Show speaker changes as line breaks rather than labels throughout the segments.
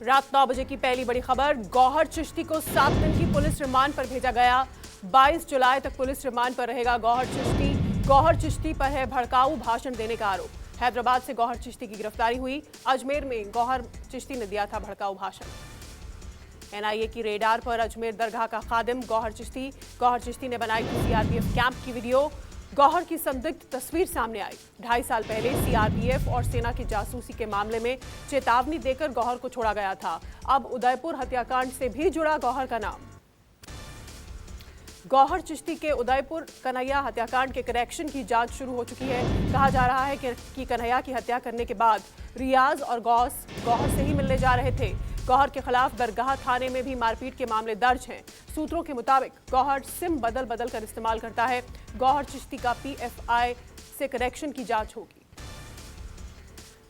रात 9 बजे की पहली बड़ी खबर। गौहर चिश्ती को 7 दिन की पुलिस रिमांड पर भेजा गया। 22 जुलाई तक पुलिस रिमांड पर रहेगा गौहर चिश्ती। गौहर चिश्ती पर है भड़काऊ भाषण देने का आरोप। हैदराबाद से गौहर चिश्ती की गिरफ्तारी हुई। अजमेर में गौहर चिश्ती ने दिया था भड़काऊ भाषण। एनआईए की रेडार पर अजमेर दरगाह का खादिम गौहर चिश्ती ने बनाई थी सीआरपीएफ कैंप की वीडियो। गौहर की संदिग्ध तस्वीर सामने आई। 2.5 साल पहले सीआरपीएफ और सेना की जासूसी के मामले में चेतावनी देकर गौहर को छोड़ा गया था। अब उदयपुर हत्याकांड से भी जुड़ा गौहर का नाम। गौहर चिश्ती के उदयपुर कन्हैया हत्याकांड के कनेक्शन की जांच शुरू हो चुकी है। कहा जा रहा है कि कन्हैया की हत्या करने के बाद रियाज और गौस गौहर से ही मिलने जा रहे थे। गौहर के खिलाफ दरगाह थाने में भी मारपीट के मामले दर्ज हैं। सूत्रों के मुताबिक गौहर सिम बदल कर इस्तेमाल करता है। गौहर चिश्ती का पीएफआई से कनेक्शन की जांच होगी।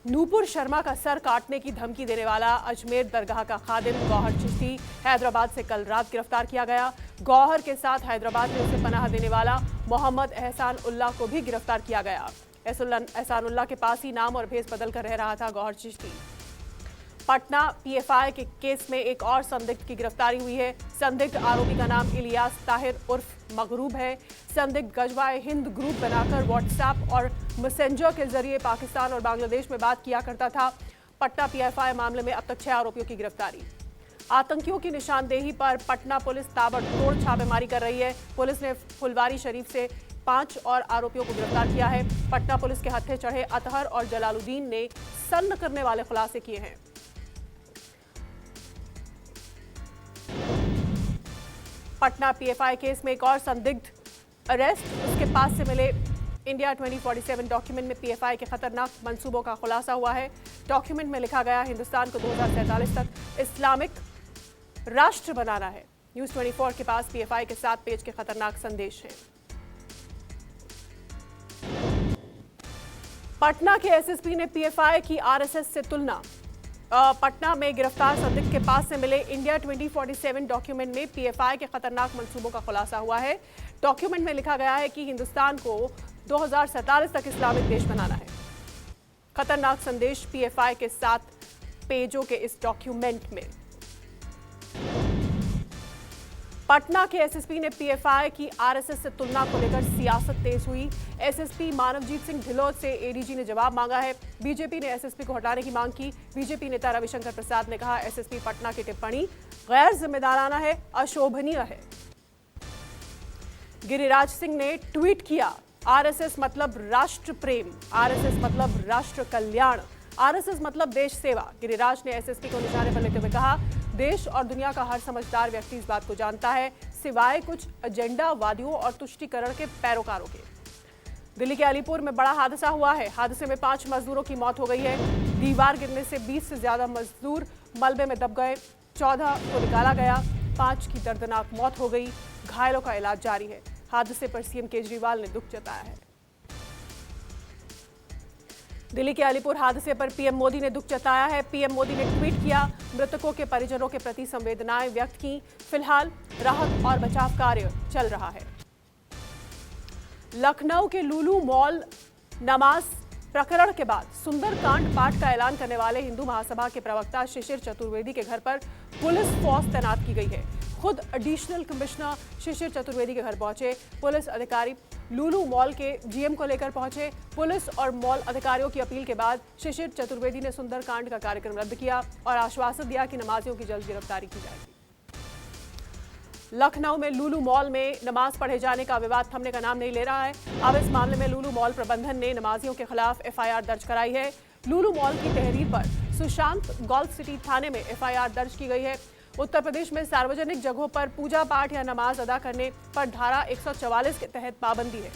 नूपुर शर्मा का सर काटने की धमकी देने वाला अजमेर दरगाह का खादिम गौहर चिश्ती हैदराबाद से कल रात गिरफ्तार किया गया। गौहर के साथ हैदराबाद में उसे पनाह देने वाला मोहम्मद एहसान उल्लाह को भी गिरफ्तार किया गया। एहसान उल्लाह के पास ही नाम और भेस बदल कर रह रहा था गौहर चिश्ती। पटना पीएफआई के केस में एक और संदिग्ध की गिरफ्तारी हुई है। संदिग्ध आरोपी का नाम इलियास ताहिर उर्फ मगरूब है। संदिग्ध गजवाए हिंद ग्रुप बनाकर व्हाट्सएप और मैसेंजर के जरिए पाकिस्तान और बांग्लादेश में बात किया करता था। पटना पीएफआई मामले में अब तक 6 आरोपियों की गिरफ्तारी। आतंकियों की निशानदेही पर पटना पुलिस ताबड़तोड़ छापेमारी कर रही है। पुलिस ने फुलवारी शरीफ से 5 और आरोपियों को गिरफ्तार किया है। पटना पुलिस के हत्थे चढ़े अतहर और जलालुद्दीन ने सन्न करने वाले खुलासे किए हैं। पटना पीएफआई केस में एक और संदिग्ध अरेस्ट। उसके पास से मिले इंडिया 2047 डॉक्यूमेंट में पीएफआई के खतरनाक मंसूबों का खुलासा हुआ है। डॉक्यूमेंट में लिखा गया हिंदुस्तान को 2047 तक इस्लामिक राष्ट्र बनाना है। न्यूज 24 के पास पीएफआई के 7 पेज के खतरनाक संदेश हैं। पटना के एसएसपी ने पीएफआई की आरएसएस से तुलना। पटना में गिरफ्तार संदिग्ध के पास से मिले इंडिया 2047 डॉक्यूमेंट में पीएफआई के खतरनाक मंसूबों का खुलासा हुआ है। डॉक्यूमेंट में लिखा गया है कि हिंदुस्तान को 2047 तक इस्लामिक देश बनाना है। खतरनाक संदेश पीएफआई के 7 पेजों के इस डॉक्यूमेंट में। पटना के एसएसपी ने पीएफआई की आरएसएस से तुलना को लेकर सियासत तेज हुई। एसएसपी मानवजीत सिंह ढिल्लों से एडीजी ने जवाब मांगा है। बीजेपी ने एसएसपी को हटाने की मांग की। बीजेपी नेता रविशंकर प्रसाद ने कहा एसएसपी पटना की टिप्पणी गैर जिम्मेदाराना है, अशोभनीय है। गिरिराज सिंह ने ट्वीट किया आरएसएस मतलब राष्ट्र प्रेम, आरएसएस मतलब राष्ट्र कल्याण, आरएसएस मतलब देश सेवा। गिरिराज ने एसएसपी को निशाने पर लेते हुए कहा देश और दुनिया का हर समझदार व्यक्ति इस बात को जानता है, सिवाय कुछ एजेंडावादियों और तुष्टीकरण के पैरोकारों के। दिल्ली के अलीपुर में बड़ा हादसा हुआ है। हादसे में 5 मजदूरों की मौत हो गई है। दीवार गिरने से 20 से ज्यादा मजदूर मलबे में दब गए। 14 को निकाला गया। 5 की दर्दनाक मौत हो गई। घायलों का इलाज जारी है। हादसे पर सीएम केजरीवाल ने दुख जताया है। दिल्ली के अलीपुर हादसे पर पीएम मोदी ने दुख जताया है। पीएम मोदी ने ट्वीट किया मृतकों के परिजनों के प्रति संवेदनाएं व्यक्त की। फिलहाल राहत और बचाव कार्य चल रहा है। लखनऊ के लुलु मॉल नमाज प्रकरण के बाद सुंदरकांड पाठ का ऐलान करने वाले हिंदू महासभा के प्रवक्ता शिशिर चतुर्वेदी के घर पर पुलिस फोर्स तैनात की गई है। खुद एडिशनल कमिश्नर शिशिर चतुर्वेदी के घर पहुंचे। पुलिस अधिकारी लुलु मॉल के जीएम को लेकर पहुंचे। पुलिस और मॉल अधिकारियों की अपील के बाद शिशिर चतुर्वेदी ने सुंदरकांड का कार्यक्रम रद्द किया और आश्वासन दिया कि नमाजियों की जल्द गिरफ्तारी की जाएगी। लखनऊ में लुलु मॉल में नमाज पढ़े जाने का विवाद थमने का नाम नहीं ले रहा है। अब इस मामले में लुलु मॉल प्रबंधन ने नमाजियों के खिलाफ एफआईआर दर्ज कराई है। लुलु मॉल की तहरीर पर सुशांत गोल्फ सिटी थाने में एफआईआर दर्ज की गई है। उत्तर प्रदेश में सार्वजनिक जगहों पर पूजा पाठ या नमाज अदा करने पर धारा 144 के तहत पाबंदी है।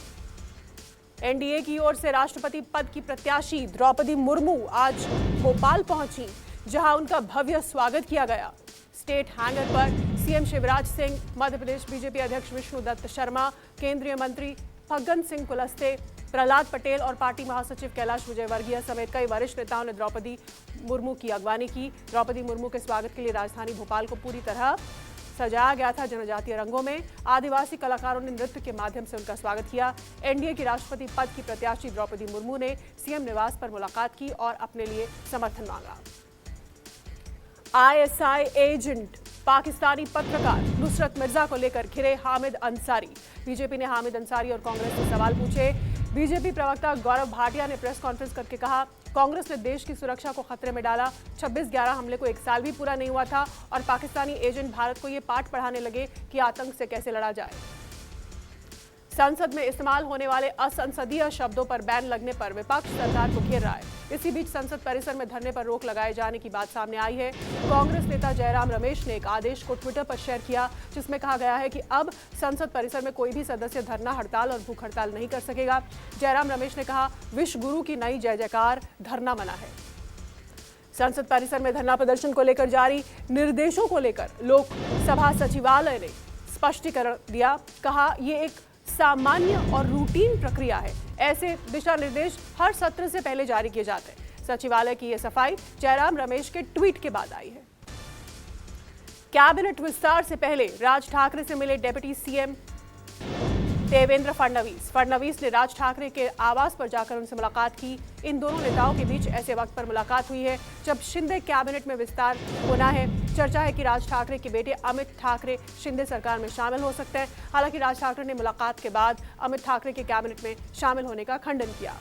एनडीए की ओर से राष्ट्रपति पद की प्रत्याशी द्रौपदी मुर्मू आज भोपाल पहुंची, जहां उनका भव्य स्वागत किया गया। स्टेट हैंगर पर सीएम शिवराज सिंह, मध्य प्रदेश बीजेपी अध्यक्ष विष्णुदत्त शर्मा, केंद्रीय मंत्री फग्गन सिंह कुलस्ते, प्रहलाद पटेल और पार्टी महासचिव कैलाश विजयवर्गीय समेत कई वरिष्ठ नेताओं ने द्रौपदी मुर्मू की अगवानी की। द्रौपदी मुर्मू के स्वागत के लिए राजधानी भोपाल को पूरी तरह सजाया गया था। जनजातीय रंगों में आदिवासी कलाकारों ने नृत्य के माध्यम से उनका स्वागत किया। एनडीए की राष्ट्रपति पद की प्रत्याशी द्रौपदी मुर्मू ने सीएम निवास पर मुलाकात की और अपने लिए समर्थन मांगा। आईएसआई एजेंट पाकिस्तानी पत्रकार नुसरत मिर्जा को लेकर घिरे हामिद अंसारी। बीजेपी ने हामिद अंसारी और कांग्रेस से सवाल पूछे। बीजेपी प्रवक्ता गौरव भाटिया ने प्रेस कॉन्फ्रेंस करके कहा, कांग्रेस ने देश की सुरक्षा को खतरे में डाला। 26/11 हमले को 1 साल भी पूरा नहीं हुआ था और पाकिस्तानी एजेंट भारत को ये पाठ पढ़ाने लगे कि आतंक से कैसे लड़ा जाए। संसद में इस्तेमाल होने वाले असंसदीय शब्दों पर बैन लगने पर विपक्ष सरकार को घेर रहा है। इसी बीच संसद परिसर में धरने पर रोक लगाए जाने की बात सामने आई है। कांग्रेस नेता जयराम रमेश ने एक आदेश को ट्विटर पर शेयर किया, जिसमें कहा गया है कि अब संसद परिसर में कोई भी सदस्य धरना, हड़ताल और भूख हड़ताल नहीं कर सकेगा। जयराम रमेश ने कहा, विश्व गुरु की नई जय जयकार, धरना मना है। संसद परिसर में धरना प्रदर्शन को लेकर जारी निर्देशों को लेकर लोकसभा सचिवालय ने स्पष्टीकरण दिया। कहा, ये एक सामान्य और रूटीन प्रक्रिया है। ऐसे दिशा निर्देश हर सत्र से पहले जारी किए जाते हैं। सचिवालय की यह सफाई जयराम रमेश के ट्वीट के बाद आई है। कैबिनेट विस्तार से पहले राज ठाकरे से मिले डिप्टी सीएम देवेंद्र फडणवीस। फडणवीस ने राज ठाकरे के आवास पर जाकर उनसे मुलाकात की। इन दोनों नेताओं के बीच ऐसे वक्त पर मुलाकात हुई है जब शिंदे कैबिनेट में विस्तार होना है। चर्चा है कि राज ठाकरे के बेटे अमित ठाकरे शिंदे सरकार में शामिल हो सकते हैं। हालांकि राज ठाकरे ने मुलाकात के बाद अमित ठाकरे के कैबिनेट में शामिल होने का खंडन किया।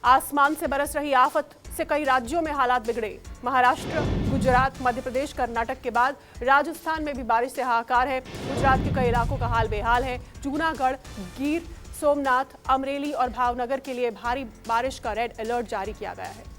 आसमान से बरस रही आफत से कई राज्यों में हालात बिगड़े। महाराष्ट्र, गुजरात, मध्य प्रदेश, कर्नाटक के बाद राजस्थान में भी बारिश से हाहाकार है। गुजरात के कई इलाकों का हाल बेहाल है। जूनागढ़, गिर सोमनाथ, अमरेली और भावनगर के लिए भारी बारिश का रेड अलर्ट जारी किया गया है।